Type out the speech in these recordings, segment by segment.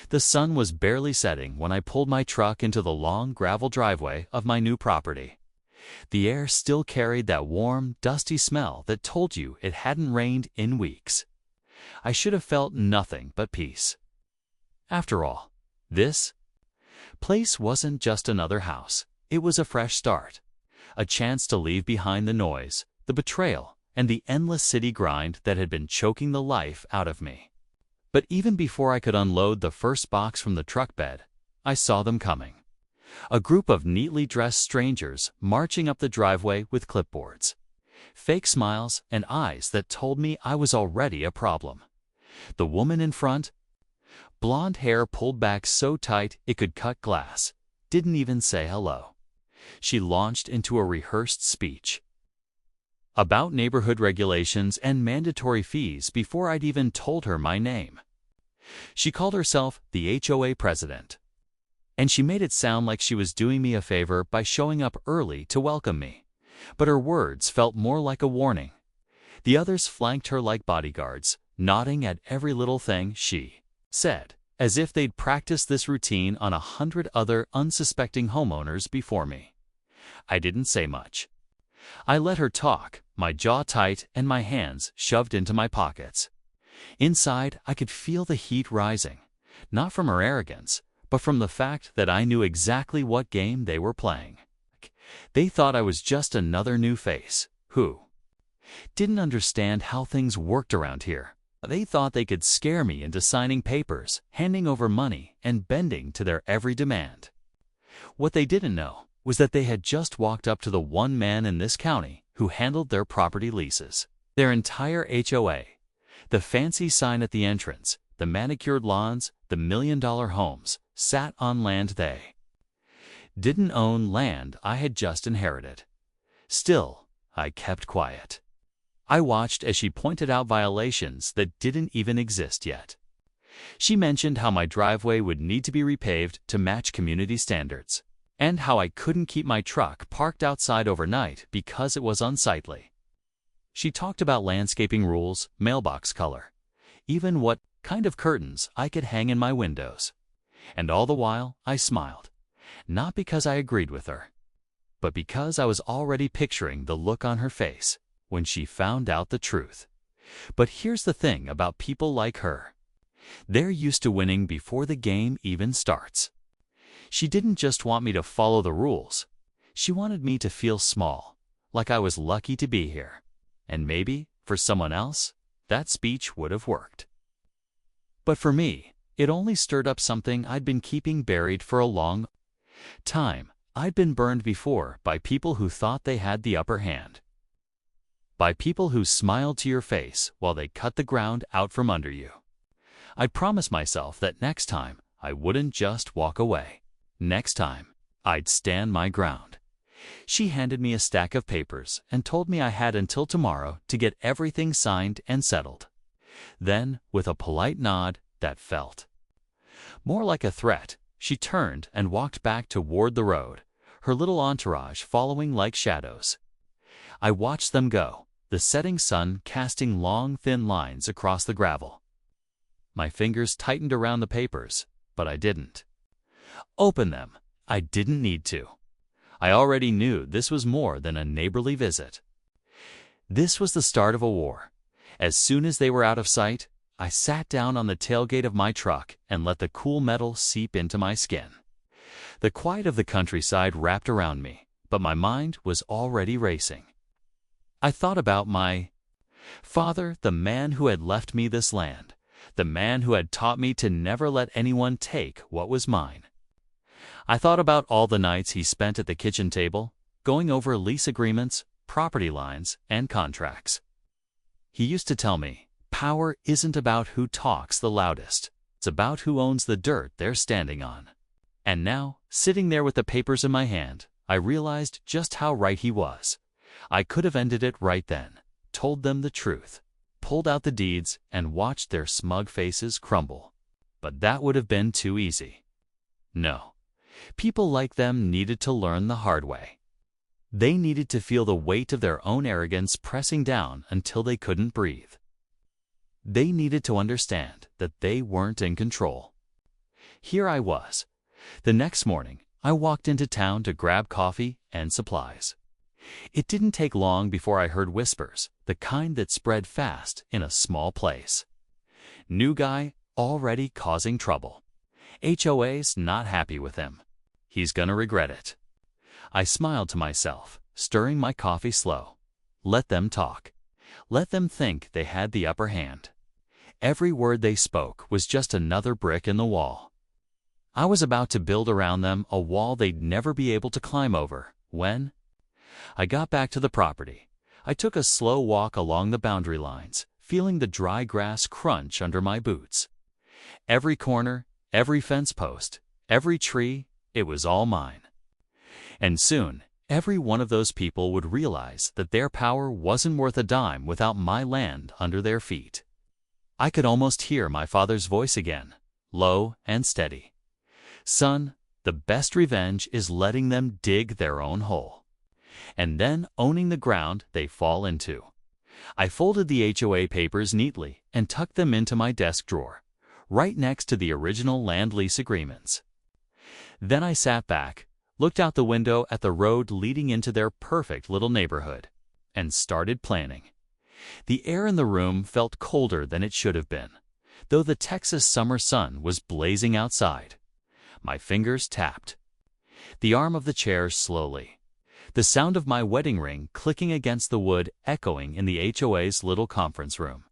The sun was barely setting when I pulled my truck into the long gravel driveway of my new property. The air still carried that warm, dusty smell that told you it hadn't rained in weeks. I should have felt nothing but peace. After all, this place wasn't just another house. It was a fresh start, a chance to leave behind the noise, the betrayal, and the endless city grind that had been choking the life out of me. But even before I could unload the first box from the truck bed, I saw them coming. A group of neatly dressed strangers marching up the driveway with clipboards. Fake smiles and eyes that told me I was already a problem. The woman in front, blonde hair pulled back so tight it could cut glass, didn't even say hello. She launched into a rehearsed speech about neighborhood regulations and mandatory fees before I'd even told her my name. She called herself the HOA president, and she made it sound like she was doing me a favor by showing up early to welcome me. But her words felt more like a warning. The others flanked her like bodyguards, nodding at every little thing she said, as if they'd practiced this routine on 100 other unsuspecting homeowners before me. I didn't say much. I let her talk, my jaw tight and my hands shoved into my pockets. Inside, I could feel the heat rising, not from her arrogance, but from the fact that I knew exactly what game they were playing. They thought I was just another new face who didn't understand how things worked around here. They thought they could scare me into signing papers, handing over money, and bending to their every demand. What they didn't know was that they had just walked up to the one man in this county who handled their property leases. Their entire HOA, the fancy sign at the entrance, the manicured lawns, the million-dollar homes, sat on land they didn't own, land I had just inherited. Still, I kept quiet. I watched as she pointed out violations that didn't even exist yet. She mentioned how my driveway would need to be repaved to match community standards, and how I couldn't keep my truck parked outside overnight because it was unsightly. She talked about landscaping rules, mailbox color, even what kind of curtains I could hang in my windows. And all the while, I smiled, not because I agreed with her, but because I was already picturing the look on her face when she found out the truth. But here's the thing about people like her. They're used to winning before the game even starts. She didn't just want me to follow the rules. She wanted me to feel small, like I was lucky to be here. And maybe, for someone else, that speech would have worked. But for me, it only stirred up something I'd been keeping buried for a long time. I'd been burned before by people who thought they had the upper hand. By people who smiled to your face while they cut the ground out from under you. I'd promised myself that next time I wouldn't just walk away. Next time, I'd stand my ground. She handed me a stack of papers and told me I had until tomorrow to get everything signed and settled. Then, with a polite nod that felt more like a threat, she turned and walked back toward the road, her little entourage following like shadows. I watched them go, the setting sun casting long, thin lines across the gravel. My fingers tightened around the papers, but I didn't open them. I didn't need to. I already knew this was more than a neighborly visit. This was the start of a war. As soon as they were out of sight, I sat down on the tailgate of my truck and let the cool metal seep into my skin. The quiet of the countryside wrapped around me, but my mind was already racing. I thought about my father, the man who had left me this land, the man who had taught me to never let anyone take what was mine. I thought about all the nights he spent at the kitchen table, going over lease agreements, property lines, and contracts. He used to tell me, power isn't about who talks the loudest. It's about who owns the dirt they're standing on. And now, sitting there with the papers in my hand, I realized just how right he was. I could have ended it right then, told them the truth, pulled out the deeds, and watched their smug faces crumble. But that would have been too easy. No. People like them needed to learn the hard way. They needed to feel the weight of their own arrogance pressing down until they couldn't breathe. They needed to understand that they weren't in control. Here I was. The next morning, I walked into town to grab coffee and supplies. It didn't take long before I heard whispers, the kind that spread fast in a small place. New guy already causing trouble. HOA's not happy with him. He's gonna regret it. I smiled to myself, stirring my coffee slow. Let them talk. Let them think they had the upper hand. Every word they spoke was just another brick in the wall. I was about to build around them a wall they'd never be able to climb over when I got back to the property. I took a slow walk along the boundary lines, feeling the dry grass crunch under my boots. Every corner, every fence post, every tree, it was all mine. And soon, every one of those people would realize that their power wasn't worth a dime without my land under their feet. I could almost hear my father's voice again, low and steady. Son, the best revenge is letting them dig their own hole, and then owning the ground they fall into. I folded the HOA papers neatly and tucked them into my desk drawer, right next to the original land lease agreements. Then I sat back, looked out the window at the road leading into their perfect little neighborhood, and started planning. The air in the room felt colder than it should have been, though the Texas summer sun was blazing outside. My fingers tapped. The arm of the chair slowly. The sound of my wedding ring clicking against the wood echoing in the HOA's little conference room.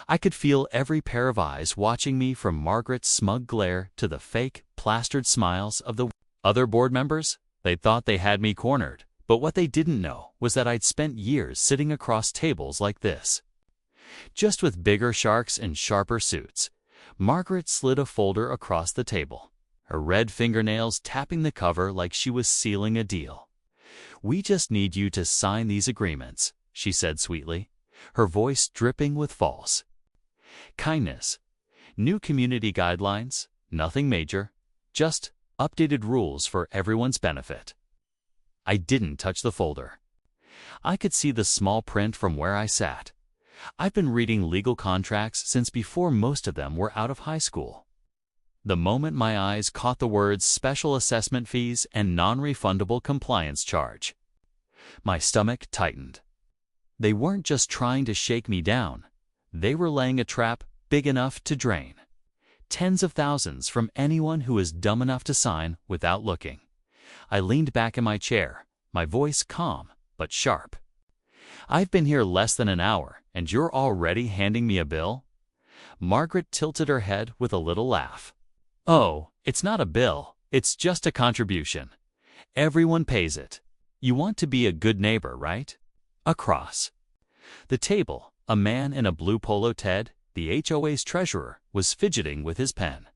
I could feel every pair of eyes watching me, from Margaret's smug glare to the fake, plastered smiles of the other board members. They thought they had me cornered, but what they didn't know was that I'd spent years sitting across tables like this. Just with bigger sharks in sharper suits, Margaret slid a folder across the table, her red fingernails tapping the cover like she was sealing a deal. "We just need you to sign these agreements," she said sweetly, her voice dripping with false kindness. "New community guidelines, nothing major, just updated rules for everyone's benefit." I didn't touch the folder. I could see the small print from where I sat. I've been reading legal contracts since before most of them were out of high school. The moment my eyes caught the words special assessment fees and non-refundable compliance charge, my stomach tightened. They weren't just trying to shake me down. They were laying a trap big enough to drain tens of thousands from anyone who is dumb enough to sign without looking. I leaned back in my chair, my voice calm but sharp. "I've been here less than an hour, and you're already handing me a bill?" Margaret tilted her head with a little laugh. "Oh, it's not a bill, it's just a contribution. Everyone pays it. You want to be a good neighbor, right?" Across the table, a man in a blue polo, Ted, the HOA's treasurer, was fidgeting with his pen.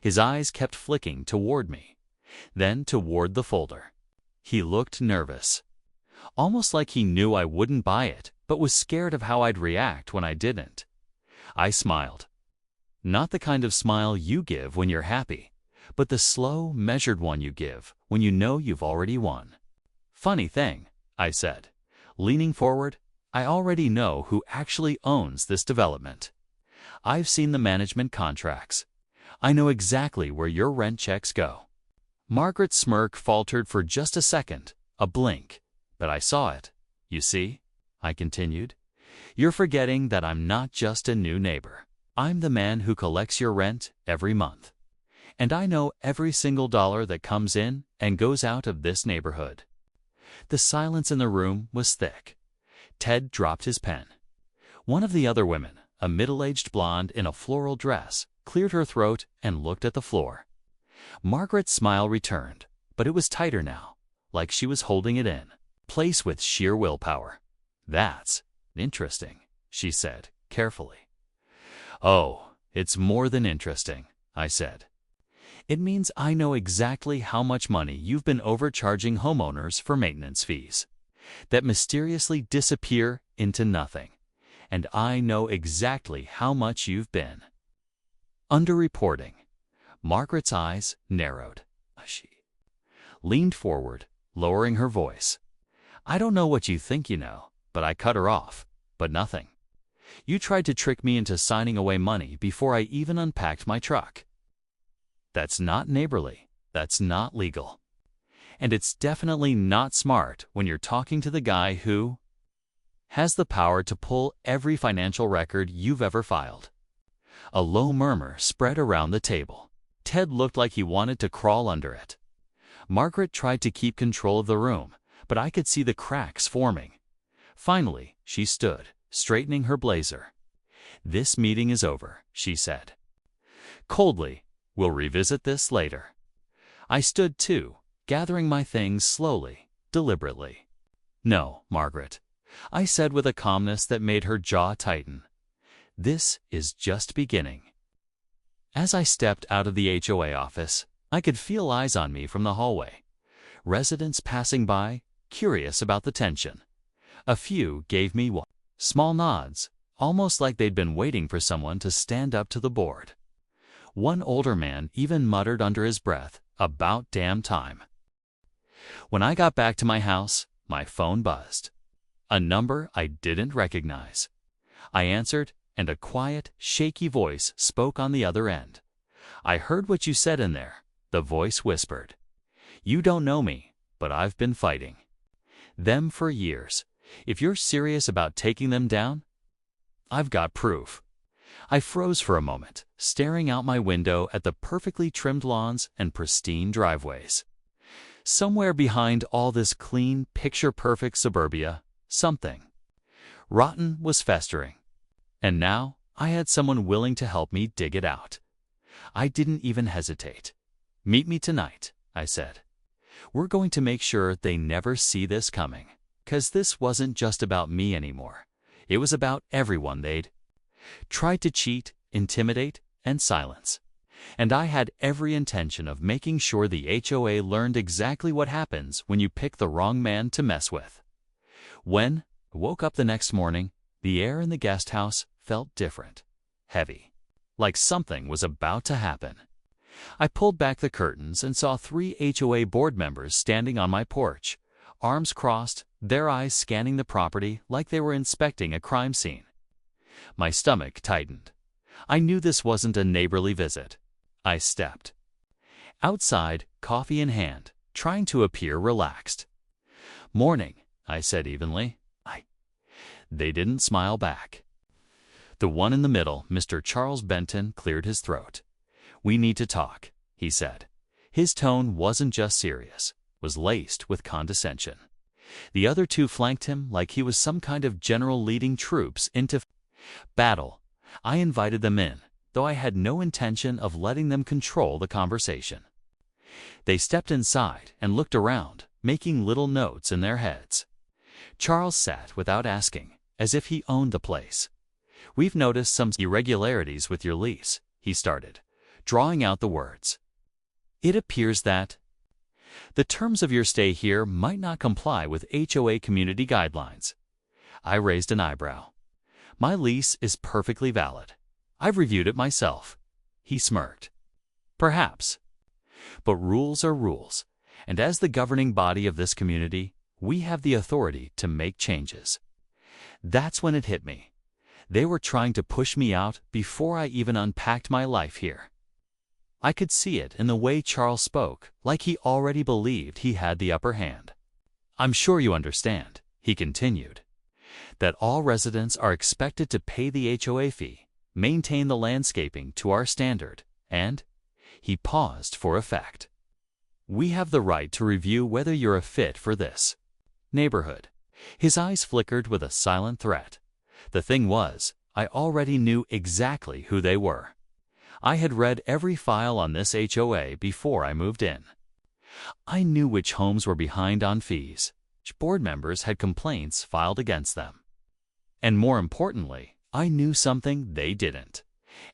His eyes kept flicking toward me, then toward the folder. He looked nervous, almost like he knew I wouldn't buy it, but was scared of how I'd react when I didn't. I smiled. Not the kind of smile you give when you're happy, but the slow, measured one you give when you know you've already won. "Funny thing," I said, leaning forward, "I already know who actually owns this development. I've seen the management contracts. I know exactly where your rent checks go." Margaret's smirk faltered for just a second, a blink, but I saw it. "You see," I continued, "you're forgetting that I'm not just a new neighbor. I'm the man who collects your rent every month. And I know every single dollar that comes in and goes out of this neighborhood." The silence in the room was thick. Ted dropped his pen. One of the other women, a middle-aged blonde in a floral dress, cleared her throat and looked at the floor. Margaret's smile returned, but it was tighter now, like she was holding it in place with sheer willpower. "That's interesting," she said, carefully. "Oh, it's more than interesting," I said. "It means I know exactly how much money you've been overcharging homeowners for maintenance fees that mysteriously disappear into nothing. And I know exactly how much you've been underreporting." Margaret's eyes narrowed. She leaned forward, lowering her voice. "I don't know what you think you know," but I cut her off. "But nothing. You tried to trick me into signing away money before I even unpacked my truck." That's not neighborly. That's not legal. And it's definitely not smart when you're talking to the guy who has the power to pull every financial record you've ever filed. A low murmur spread around the table. Ted looked like he wanted to crawl under it. Margaret tried to keep control of the room, but I could see the cracks forming. Finally, she stood, straightening her blazer. "This meeting is over," she said. Coldly, "We'll revisit this later." I stood too, gathering my things slowly, deliberately. "No, Margaret," I said with a calmness that made her jaw tighten. "This is just beginning." As I stepped out of the HOA office, I could feel eyes on me from the hallway. Residents passing by, curious about the tension. A few gave me small nods, almost like they'd been waiting for someone to stand up to the board. One older man even muttered under his breath, "About damn time." When I got back to my house, my phone buzzed. A number I didn't recognize. I answered, and a quiet, shaky voice spoke on the other end. "I heard what you said in there," the voice whispered. "You don't know me, but I've been fighting them for years. If you're serious about taking them down, I've got proof." I froze for a moment, staring out my window at the perfectly trimmed lawns and pristine driveways. Somewhere behind all this clean, picture-perfect suburbia, something rotten was festering. And now I had someone willing to help me dig it out. I didn't even hesitate. "Meet me tonight," I said. "We're going to make sure they never see this coming. 'Cause this wasn't just about me anymore. It was about everyone they'd tried to cheat, intimidate, and silence. And I had every intention of making sure the HOA learned exactly what happens when you pick the wrong man to mess with." When I woke up the next morning, the air in the guest house felt different, heavy, like something was about to happen. I pulled back the curtains and saw 3 HOA board members standing on my porch, arms crossed, their eyes scanning the property like they were inspecting a crime scene. My stomach tightened. I knew this wasn't a neighborly visit. I stepped outside, coffee in hand, trying to appear relaxed. "Morning," I said evenly. They didn't smile back. The one in the middle, Mr. Charles Benton, cleared his throat. "We need to talk," he said. His tone wasn't just serious, was laced with condescension. The other 2 flanked him like he was some kind of general leading troops into battle. I invited them in, though I had no intention of letting them control the conversation. They stepped inside and looked around, making little notes in their heads. Charles sat without asking, as if he owned the place. "We've noticed some irregularities with your lease," he started, drawing out the words. "It appears that the terms of your stay here might not comply with HOA community guidelines." I raised an eyebrow. "My lease is perfectly valid. I've reviewed it myself." He smirked. "Perhaps. But rules are rules, and as the governing body of this community, we have the authority to make changes." That's when it hit me. They were trying to push me out before I even unpacked my life here. I could see it in the way Charles spoke, like he already believed he had the upper hand. "I'm sure you understand," he continued, "that all residents are expected to pay the HOA fee, maintain the landscaping to our standard, and," he paused for effect, "we have the right to review whether you're a fit for this neighborhood." His eyes flickered with a silent threat. The thing was, I already knew exactly who they were. I had read every file on this HOA before I moved in. I knew which homes were behind on fees, which board members had complaints filed against them. And more importantly, I knew something they didn't.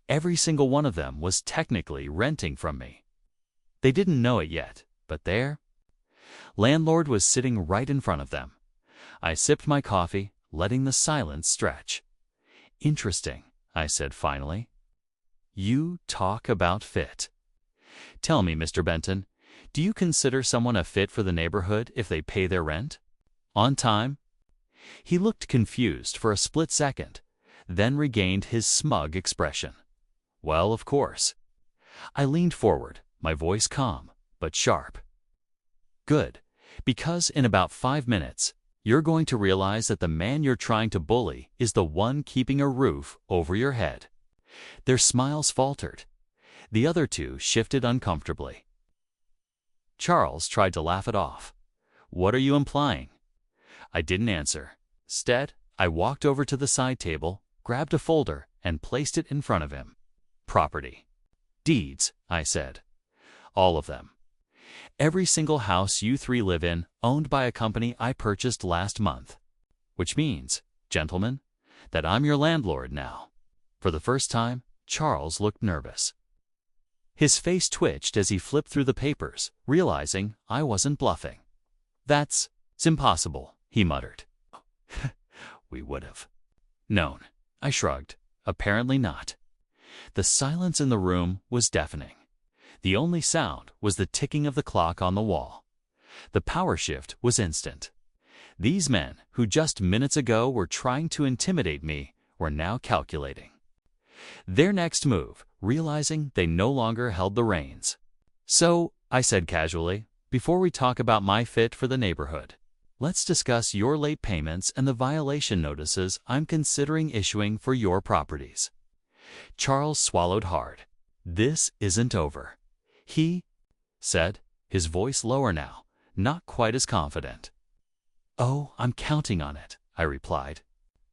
Every single one of them was technically renting from me. They didn't know it yet, but their landlord was sitting right in front of them. I sipped my coffee, letting the silence stretch. "Interesting," I said finally. "You talk about fit. Tell me, Mr. Benton, do you consider someone a fit for the neighborhood if they pay their rent on time?" He looked confused for a split second, then regained his smug expression. "Well, of course." I leaned forward, my voice calm but sharp. Good, because in about 5 minutes, you're going to realize that the man you're trying to bully is the one keeping a roof over your head. Their smiles faltered. The other two shifted uncomfortably. Charles tried to laugh it off. "What are you implying?" I didn't answer. Instead, I walked over to the side table, grabbed a folder, and placed it in front of him. "Property. Deeds," I said. "All of them. Every single house you three live in, owned by a company I purchased last month. Which means, gentlemen, that I'm your landlord now." For the first time, Charles looked nervous. His face twitched as he flipped through the papers, realizing I wasn't bluffing. It's impossible," he muttered. "We would have known." I shrugged. "Apparently not." The silence in the room was deafening. The only sound was the ticking of the clock on the wall. The power shift was instant. These men, who just minutes ago were trying to intimidate me, were now calculating their next move, realizing they no longer held the reins. "So," I said casually, "before we talk about my fit for the neighborhood, let's discuss your late payments and the violation notices I'm considering issuing for your properties." Charles swallowed hard. "This isn't over," he said, his voice lower now, not quite as confident. "Oh, I'm counting on it," I replied.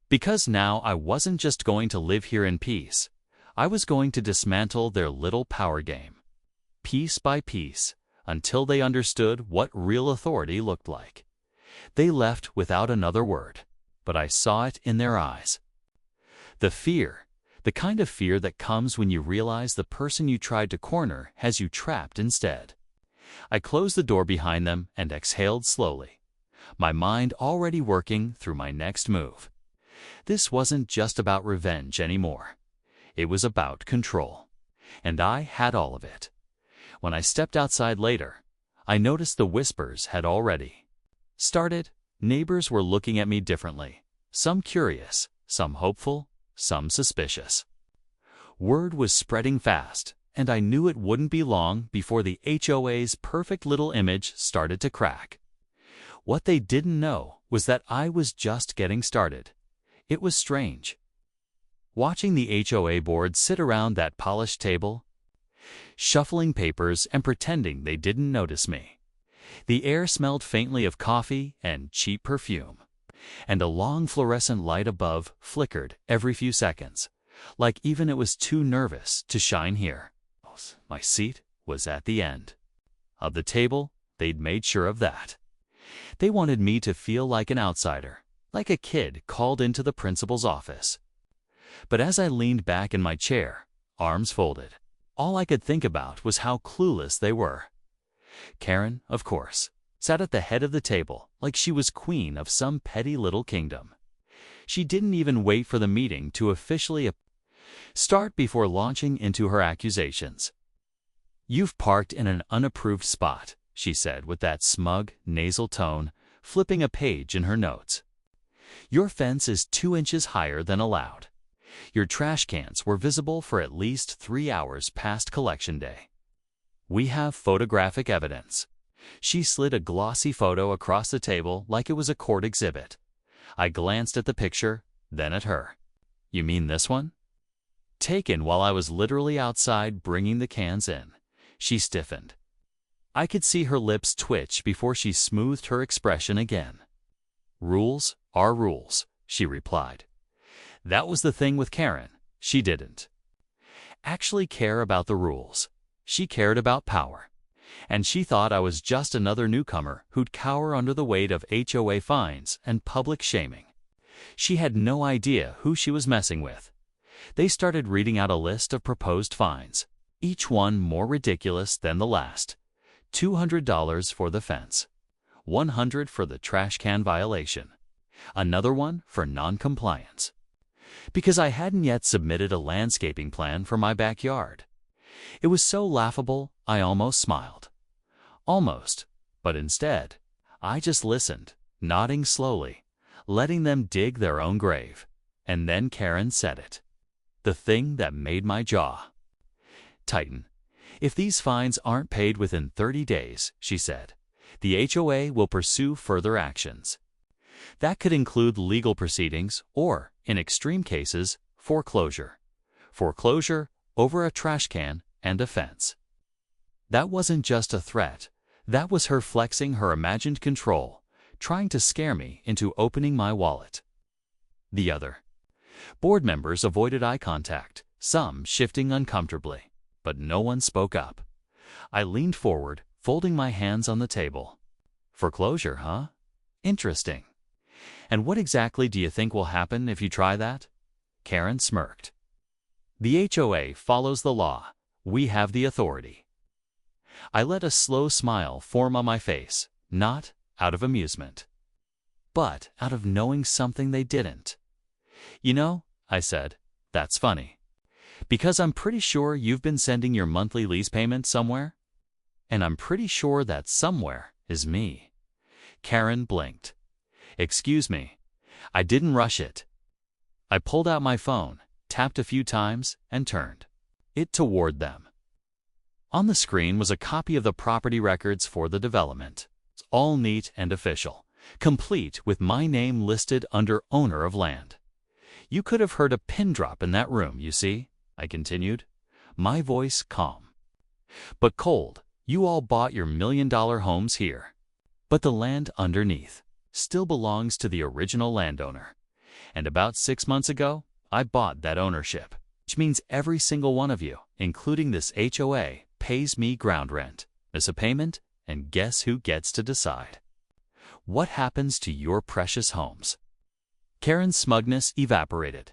Because now I wasn't just going to live here in peace. I was going to dismantle their little power game, piece by piece, until they understood what real authority looked like. They left without another word, but I saw it in their eyes. The fear, the kind of fear that comes when you realize the person you tried to corner has you trapped instead. I closed the door behind them and exhaled slowly, my mind already working through my next move. This wasn't just about revenge anymore. It was about control, and I had all of it. When I stepped outside later, I noticed the whispers had already started. Neighbors were looking at me differently, some curious, some hopeful, some suspicious. Word was spreading fast, and I knew it wouldn't be long before the HOA's perfect little image started to crack. What they didn't know was that I was just getting started. It was strange, watching the HOA board sit around that polished table, shuffling papers and pretending they didn't notice me. The air smelled faintly of coffee and cheap perfume, and a long fluorescent light above flickered every few seconds, like even it was too nervous to shine here. My seat was at the end of the table. They'd made sure of that. They wanted me to feel like an outsider, like a kid called into the principal's office. But as I leaned back in my chair, arms folded, all I could think about was how clueless they were. Karen, of course, sat at the head of the table like she was queen of some petty little kingdom. She didn't even wait for the meeting to officially start before launching into her accusations. "You've parked in an unapproved spot," she said with that smug, nasal tone, flipping a page in her notes. "Your fence is 2 inches higher than allowed. Your trash cans were visible for at least 3 hours past collection day. We have photographic evidence." She slid a glossy photo across the table like it was a court exhibit. I glanced at the picture, then at her. "You mean this one?" Taken while I was literally outside bringing the cans in. She stiffened. I could see her lips twitch before she smoothed her expression again. "Rules are rules," she replied. That was the thing with Karen. She didn't actually care about the rules. She cared about power. And she thought I was just another newcomer who'd cower under the weight of HOA fines and public shaming. She had no idea who she was messing with. They started reading out a list of proposed fines, each one more ridiculous than the last. $200 for the fence, $100 for the trash can violation, another one for non-compliance. Because I hadn't yet submitted a landscaping plan for my backyard. It was so laughable, I almost smiled. Almost, but instead, I just listened, nodding slowly, letting them dig their own grave. And then Karen said it. The thing that made my jaw tighten. If these fines aren't paid within 30 days, she said, the HOA will pursue further actions. That could include legal proceedings or, in extreme cases, foreclosure. Foreclosure over a trash can and a fence. That wasn't just a threat. That was her flexing her imagined control, trying to scare me into opening my wallet. The other board members avoided eye contact, some shifting uncomfortably, but no one spoke up. I leaned forward, folding my hands on the table. Foreclosure, huh? Interesting. And what exactly do you think will happen if you try that? Karen smirked. The HOA follows the law. We have the authority. I let a slow smile form on my face, not out of amusement, but out of knowing something they didn't. You know, I said, that's funny. Because I'm pretty sure you've been sending your monthly lease payment somewhere. And I'm pretty sure that somewhere is me. Karen blinked. Excuse me. I didn't rush it. I pulled out my phone, tapped a few times, and turned it toward them. On the screen was a copy of the property records for the development. It's all neat and official, complete with my name listed under owner of land. You could have heard a pin drop in that room, you see, I continued, my voice calm. But cold, you all bought your million-dollar homes here. But the land underneath still belongs to the original landowner. And about 6 months ago, I bought that ownership, which means every single one of you, including this HOA, pays me ground rent, miss a payment, and guess who gets to decide? What happens to your precious homes? Karen's smugness evaporated.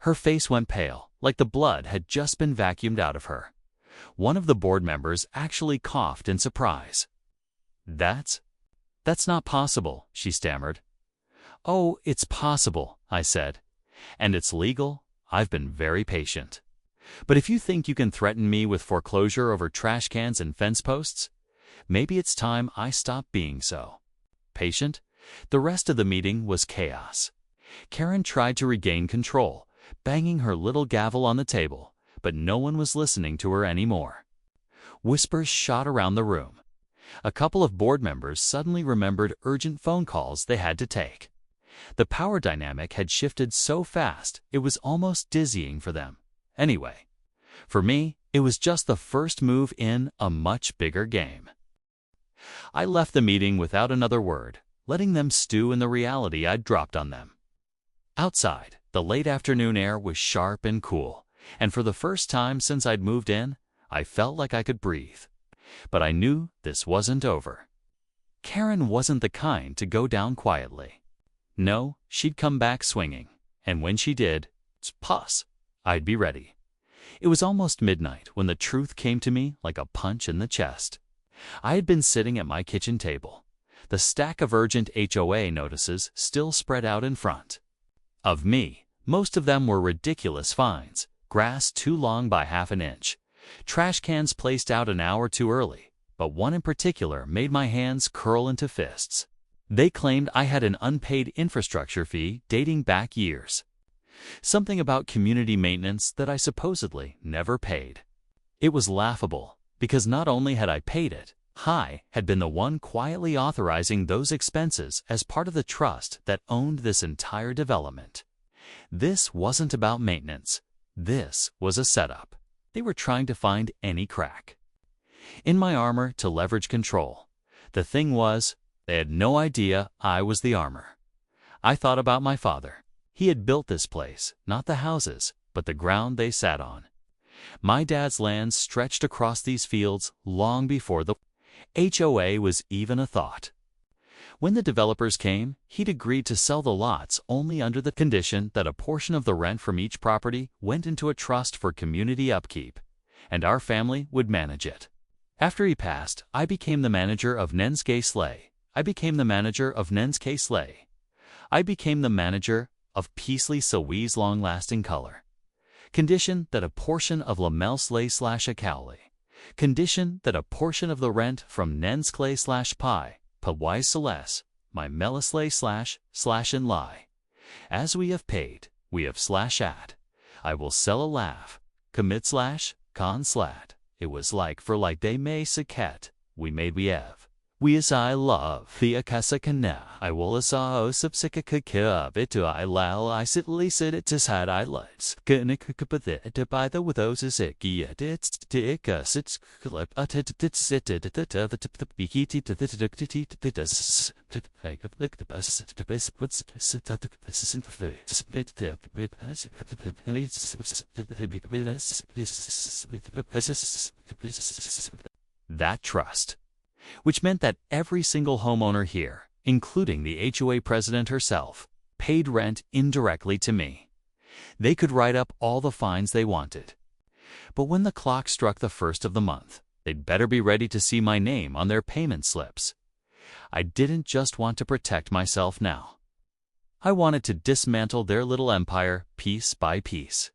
Her face went pale, like the blood had just been vacuumed out of her. One of the board members actually coughed in surprise. That's not possible, she stammered. Oh, it's possible, I said. And it's legal. I've been very patient. But if you think you can threaten me with foreclosure over trash cans and fence posts, maybe it's time I stop being so patient. The rest of the meeting was chaos. Karen tried to regain control, banging her little gavel on the table, but no one was listening to her anymore. Whispers shot around the room. A couple of board members suddenly remembered urgent phone calls they had to take. The power dynamic had shifted so fast it was almost dizzying for them. Anyway, for me, it was just the first move in a much bigger game. I left the meeting without another word, letting them stew in the reality I'd dropped on them. Outside, the late afternoon air was sharp and cool, and for the first time since I'd moved in, I felt like I could breathe. But I knew this wasn't over. Karen wasn't the kind to go down quietly. No, she'd come back swinging, and when she did, puss, I'd be ready. It was almost midnight when the truth came to me like a punch in the chest. I had been sitting at my kitchen table, the stack of urgent HOA notices still spread out in front of me. Most of them were ridiculous fines, grass too long by half an inch, trash cans placed out an hour too early, but one in particular made my hands curl into fists. They claimed I had an unpaid infrastructure fee dating back years. Something about community maintenance that I supposedly never paid. It was laughable, because not only had I paid it, I had been the one quietly authorizing those expenses as part of the trust that owned this entire development. This wasn't about maintenance. This was a setup. They were trying to find any crack in my armor to leverage control. The thing was, they had no idea I was the armor. I thought about my father. He had built this place, not the houses, but the ground they sat on. My dad's land stretched across these fields long before the HOA was even a thought. When the developers came, he'd agreed to sell the lots only under the condition that a portion of the rent from each property went into a trust for community upkeep, and our family would manage it. After he passed, I became the manager of Nenske Slay. I became the manager of Nenske Slay. I became the manager of Peasley Sawee's long-lasting color. Condition that a portion of Lamel Slay/Acowley. Condition that a portion of the rent from Nensklay/Pi, Pawai Celeste, my Melislay//and-Lie. As we have paid, we have /at. I will sell a laugh, commit/con/slat, It was like for like they may saket. We have. We as I love the akasakana. I will as o subsikaka bitu I lal I sit leasit it tis had I lights. Ganikapathe to buy the with those is it it's tick us it's clip at it sit it the bikiti to the does like the bus to base what's that trust, which meant that every single homeowner here, including the HOA president herself, paid rent indirectly to me. They could write up all the fines they wanted. But when the clock struck the first of the month, they'd better be ready to see my name on their payment slips. I didn't just want to protect myself now. I wanted to dismantle their little empire piece by piece.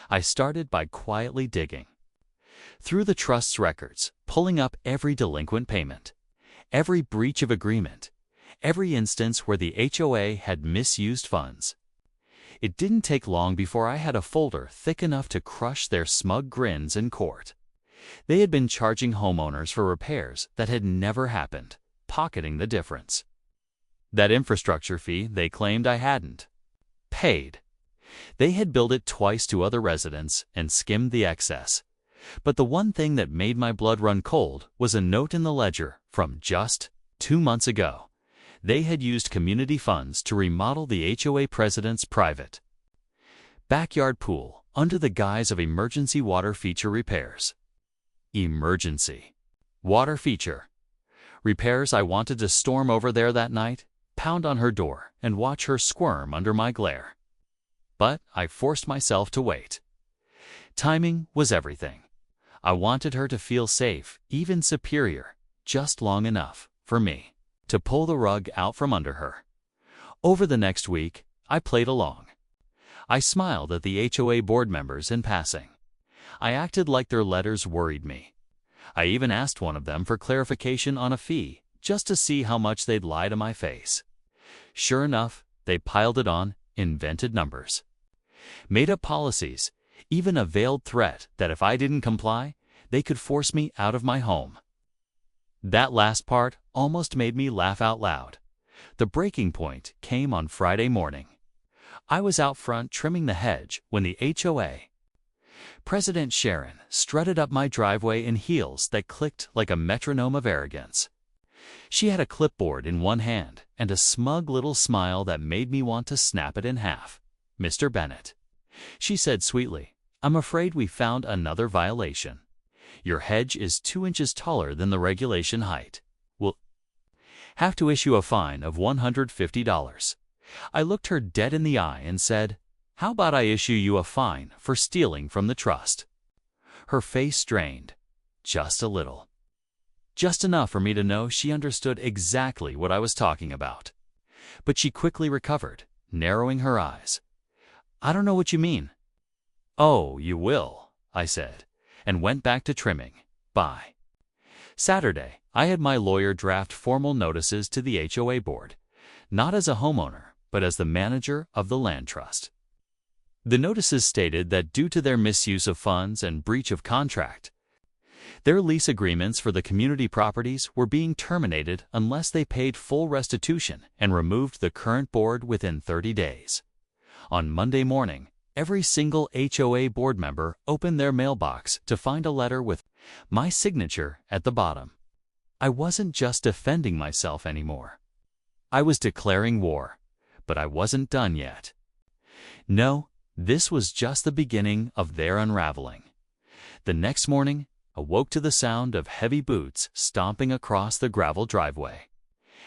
I started by quietly digging through the trust's records, pulling up every delinquent payment, every breach of agreement, every instance where the HOA had misused funds. It didn't take long before I had a folder thick enough to crush their smug grins in court. They had been charging homeowners for repairs that had never happened, pocketing the difference. That infrastructure fee they claimed I hadn't paid. They had billed it twice to other residents and skimmed the excess. But the one thing that made my blood run cold was a note in the ledger from just 2 months ago. They had used community funds to remodel the HOA president's private backyard pool under the guise of emergency water feature repairs. Emergency water feature repairs. I wanted to storm over there that night, pound on her door, and watch her squirm under my glare. But I forced myself to wait. Timing was everything. I wanted her to feel safe, even superior, just long enough for me to pull the rug out from under her. Over the next week, I played along. I smiled at the HOA board members in passing. I acted like their letters worried me. I even asked one of them for clarification on a fee, just to see how much they'd lie to my face. Sure enough, they piled it on, invented numbers, made up policies, even a veiled threat that if I didn't comply, they could force me out of my home. That last part almost made me laugh out loud. The breaking point came on Friday morning. I was out front trimming the hedge when the HOA President Sharon strutted up my driveway in heels that clicked like a metronome of arrogance. She had a clipboard in one hand and a smug little smile that made me want to snap it in half. "Mr. Bennett," she said sweetly, "I'm afraid we found another violation. Your hedge is 2 inches taller than the regulation height. We'll have to issue a fine of $150. I looked her dead in the eye and said, "How about I issue you a fine for stealing from the trust?" Her face strained, just a little. Just enough for me to know she understood exactly what I was talking about. But she quickly recovered, narrowing her eyes. "I don't know what you mean." "Oh, you will," I said, and went back to trimming. By Saturday, I had my lawyer draft formal notices to the HOA board, not as a homeowner, but as the manager of the land trust. The notices stated that due to their misuse of funds and breach of contract, their lease agreements for the community properties were being terminated unless they paid full restitution and removed the current board within 30 days. On Monday morning, every single HOA board member opened their mailbox to find a letter with my signature at the bottom. I wasn't just defending myself anymore. I was declaring war, but I wasn't done yet. No, this was just the beginning of their unraveling. The next morning, I woke to the sound of heavy boots stomping across the gravel driveway.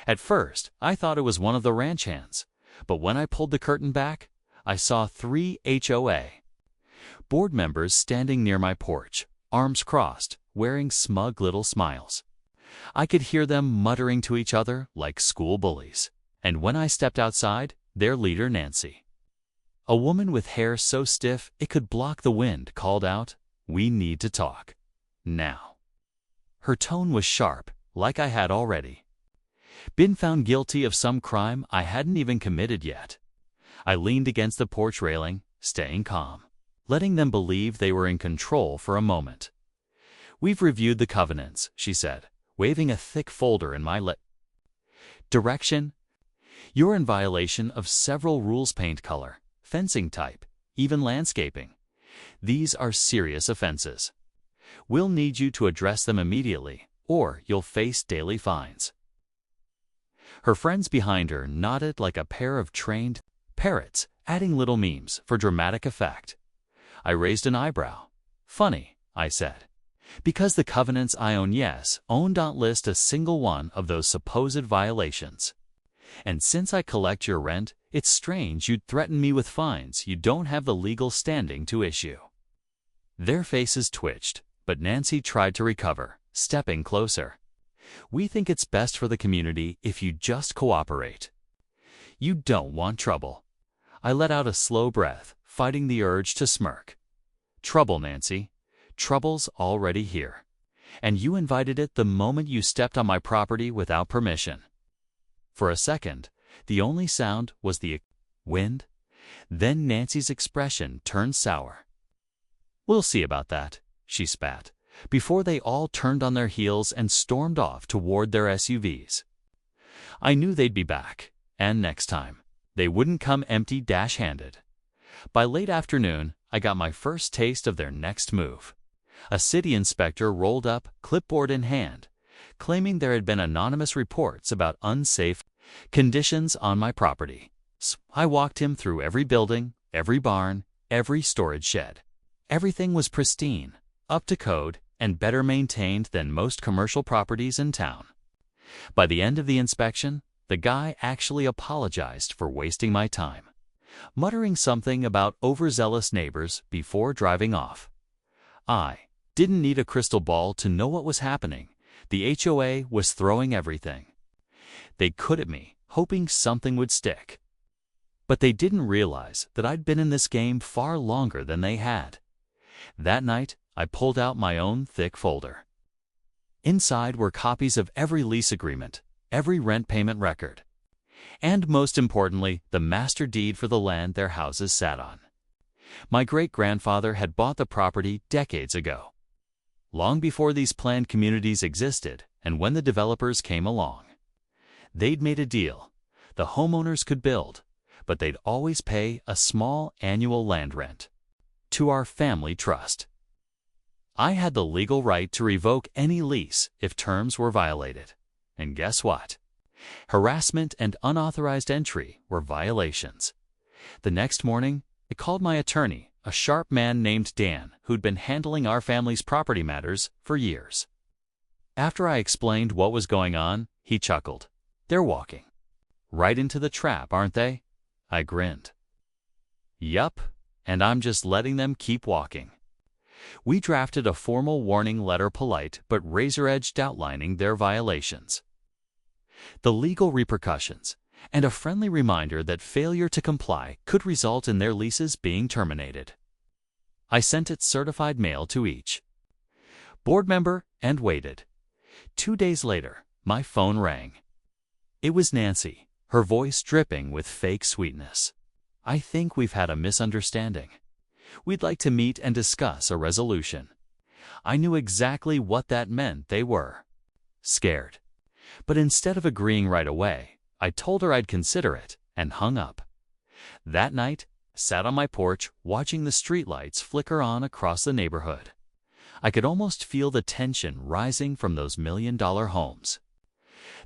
At first, I thought it was one of the ranch hands, but when I pulled the curtain back, I saw 3 HOA board members standing near my porch, arms crossed, wearing smug little smiles. I could hear them muttering to each other like school bullies. And when I stepped outside, their leader, Nancy, a woman with hair so stiff it could block the wind, called out, "We need to talk now." Her tone was sharp, like I had already been found guilty of some crime I hadn't even committed yet. I leaned against the porch railing, staying calm, letting them believe they were in control for a moment. "We've reviewed the covenants," she said, waving a thick folder in my direction. "You're in violation of several rules: paint color, fencing type, even landscaping. These are serious offenses. We'll need you to address them immediately, or you'll face daily fines." Her friends behind her nodded like a pair of trained parrots, adding little memes for dramatic effect. I raised an eyebrow. "Funny," I said. "Because the covenants I own don't list a single one of those supposed violations. And since I collect your rent, it's strange you'd threaten me with fines you don't have the legal standing to issue." Their faces twitched, but Nancy tried to recover, stepping closer. "We think it's best for the community if you just cooperate. You don't want trouble." I let out a slow breath, fighting the urge to smirk. "Trouble, Nancy. Trouble's already here. And you invited it the moment you stepped on my property without permission." For a second, the only sound was the wind. Then Nancy's expression turned sour. "We'll see about that," she spat, before they all turned on their heels and stormed off toward their SUVs. I knew they'd be back, and next time, they wouldn't come empty-handed. By late afternoon, I got my first taste of their next move. A city inspector rolled up, clipboard in hand, claiming there had been anonymous reports about unsafe conditions on my property. So I walked him through every building, every barn, every storage shed. Everything was pristine, up to code, and better maintained than most commercial properties in town. By the end of the inspection, the guy actually apologized for wasting my time, muttering something about overzealous neighbors before driving off. I didn't need a crystal ball to know what was happening. The HOA was throwing everything they could at me, hoping something would stick. But they didn't realize that I'd been in this game far longer than they had. That night, I pulled out my own thick folder. Inside were copies of every lease agreement, every rent payment record, and most importantly, the master deed for the land their houses sat on. My great-grandfather had bought the property decades ago, long before these planned communities existed and when the developers came along. They'd made a deal. The homeowners could build, but they'd always pay a small annual land rent to our family trust. I had the legal right to revoke any lease if terms were violated. And guess what? Harassment and unauthorized entry were violations. The next morning, I called my attorney, a sharp man named Dan, who'd been handling our family's property matters for years. After I explained what was going on, he chuckled. "They're walking right into the trap, aren't they?" I grinned. "Yup, and I'm just letting them keep walking." We drafted a formal warning letter, polite but razor-edged, outlining their violations, the legal repercussions, and a friendly reminder that failure to comply could result in their leases being terminated. I sent it certified mail to each board member and waited. 2 days later, my phone rang. It was Nancy, her voice dripping with fake sweetness. "I think we've had a misunderstanding. We'd like to meet and discuss a resolution." I knew exactly what that meant. They were scared. But instead of agreeing right away, I told her I'd consider it and hung up. That night, I sat on my porch watching the streetlights flicker on across the neighborhood. I could almost feel the tension rising from those million-dollar homes.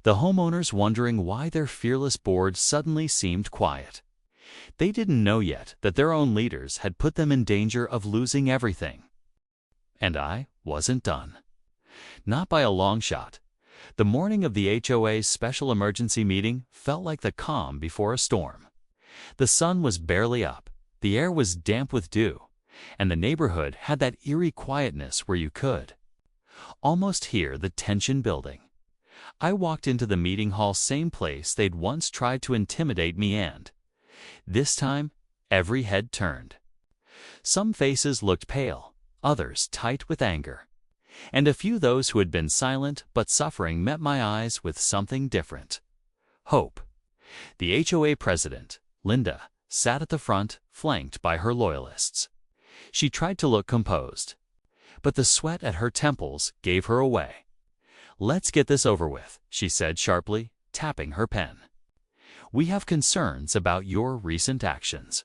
The homeowners wondering why their fearless board suddenly seemed quiet. They didn't know yet that their own leaders had put them in danger of losing everything. And I wasn't done. Not by a long shot. The morning of the HOA's special emergency meeting felt like the calm before a storm. The sun was barely up, the air was damp with dew, and the neighborhood had that eerie quietness where you could almost hear the tension building. I walked into the meeting hall, same place they'd once tried to intimidate me, and this time, every head turned. Some faces looked pale, others tight with anger, and a few those who had been silent but suffering met my eyes with something different. Hope. The HOA president, Linda, sat at the front, flanked by her loyalists. She tried to look composed, but the sweat at her temples gave her away. "Let's get this over with," she said sharply, tapping her pen. "We have concerns about your recent actions."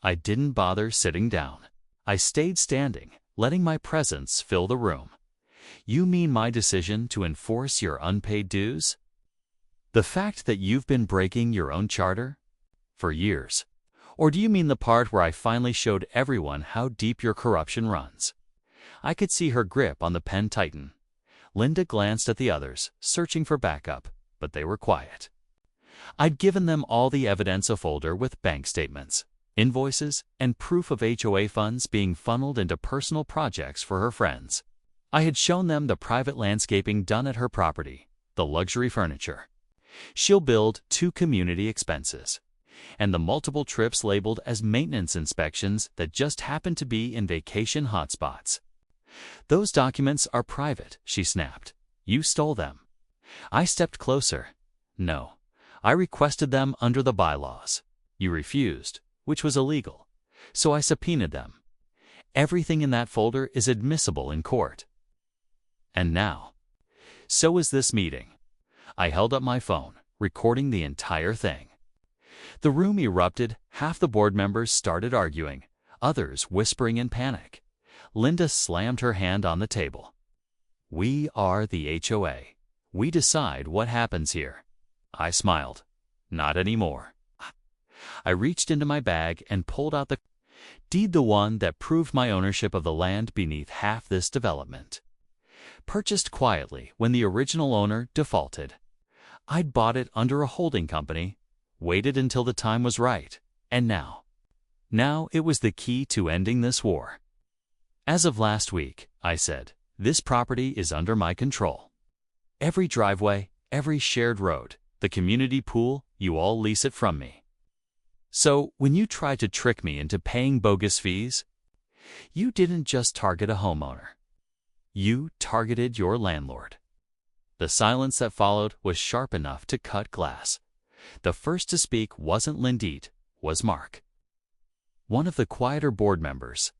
I didn't bother sitting down. I stayed standing, letting my presence fill the room. "You mean my decision to enforce your unpaid dues? The fact that you've been breaking your own charter? For years. Or do you mean the part where I finally showed everyone how deep your corruption runs?" I could see her grip on the pen tighten. Linda glanced at the others, searching for backup, but they were quiet. I'd given them all the evidence, a folder with bank statements, invoices, and proof of HOA funds being funneled into personal projects for her friends. I had shown them the private landscaping done at her property, the luxury furniture. She'll build 2 community expenses, and the multiple trips labeled as maintenance inspections that just happen to be in vacation hotspots. "Those documents are private," she snapped. "You stole them." I stepped closer. "No, I requested them under the bylaws. You refused, which was illegal, so I subpoenaed them. Everything in that folder is admissible in court. And now, so is this meeting." I held up my phone, recording the entire thing. The room erupted. Half the board members started arguing, others whispering in panic. Linda slammed her hand on the table. "We are the HOA. We decide what happens here." I smiled. "Not anymore." I reached into my bag and pulled out the deed, the one that proved my ownership of the land beneath half this development. Purchased quietly when the original owner defaulted. I'd bought it under a holding company, waited until the time was right, and now it was the key to ending this war. "As of last week," I said, "this property is under my control. Every driveway, every shared road, the community pool, you all lease it from me. So when you tried to trick me into paying bogus fees, you didn't just target a homeowner. You targeted your landlord." The silence that followed was sharp enough to cut glass. The first to speak wasn't Lindit, was Mark, one of the quieter board members.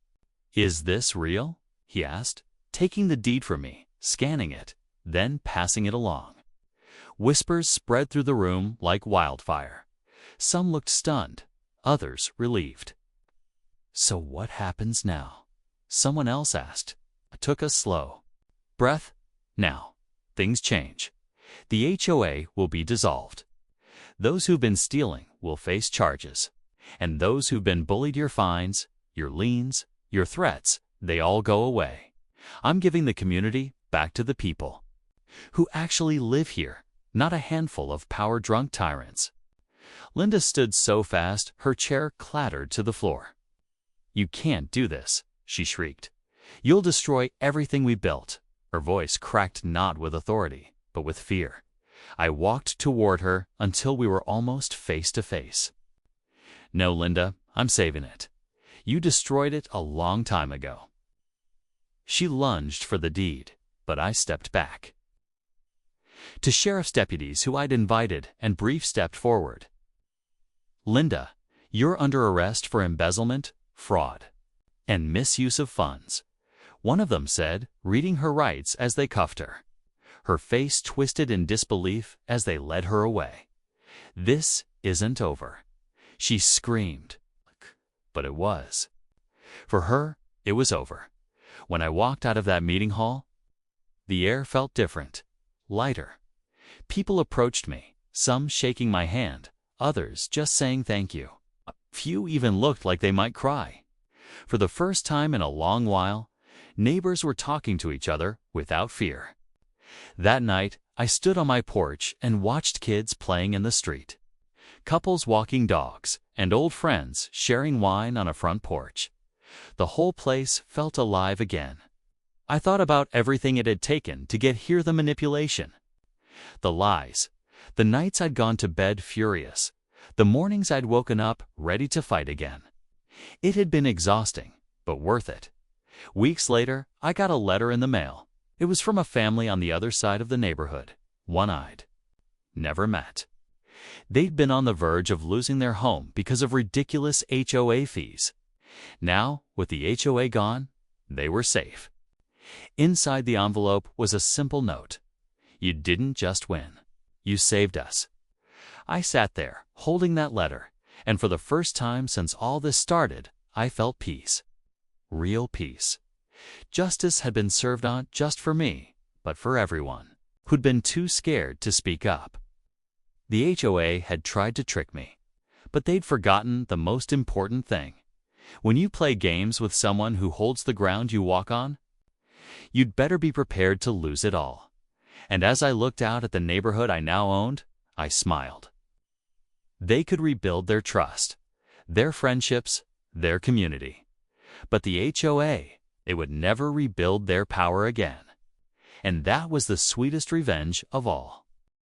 "Is this real?" he asked, taking the deed from me, scanning it, then passing it along. Whispers spread through the room like wildfire. Some looked stunned, others relieved. "So what happens now?" someone else asked. I took a slow breath. "Now, things change. The HOA will be dissolved. Those who've been stealing will face charges. And those who've been bullied, your fines, your liens, your threats, they all go away. I'm giving the community back to the people who actually live here, not a handful of power-drunk tyrants." Linda stood so fast, her chair clattered to the floor. "You can't do this," she shrieked. "You'll destroy everything we built." Her voice cracked not with authority, but with fear. I walked toward her until we were almost face to face. "No, Linda, I'm saving it. You destroyed it a long time ago." She lunged for the deed, but I stepped back. To sheriff's deputies who I'd invited and brief stepped forward. "Linda, you're under arrest for embezzlement, fraud, and misuse of funds," one of them said, reading her rights as they cuffed her. Her face twisted in disbelief as they led her away. "This isn't over," she screamed. But it was. For her, it was over. When I walked out of that meeting hall, the air felt different, lighter. People approached me, some shaking my hand, others just saying thank you. A few even looked like they might cry. For the first time in a long while, neighbors were talking to each other without fear. That night, I stood on my porch and watched kids playing in the street, couples walking dogs, and old friends sharing wine on a front porch. The whole place felt alive again. I thought about everything it had taken to get here: the manipulation, the lies, the nights I'd gone to bed furious, the mornings I'd woken up ready to fight again. It had been exhausting, but worth it. Weeks later, I got a letter in the mail. It was from a family on the other side of the neighborhood, one-eyed. Never met. They'd been on the verge of losing their home because of ridiculous HOA fees. Now, with the HOA gone, they were safe. Inside the envelope was a simple note. You didn't just win. You saved us. I sat there, holding that letter, and for the first time since all this started, I felt peace. Real peace. Justice had been served not just for me, but for everyone who'd been too scared to speak up. The HOA had tried to trick me, but they'd forgotten the most important thing. When you play games with someone who holds the ground you walk on, you'd better be prepared to lose it all. And as I looked out at the neighborhood I now owned, I smiled. They could rebuild their trust, their friendships, their community. But the HOA, it would never rebuild their power again. And that was the sweetest revenge of all.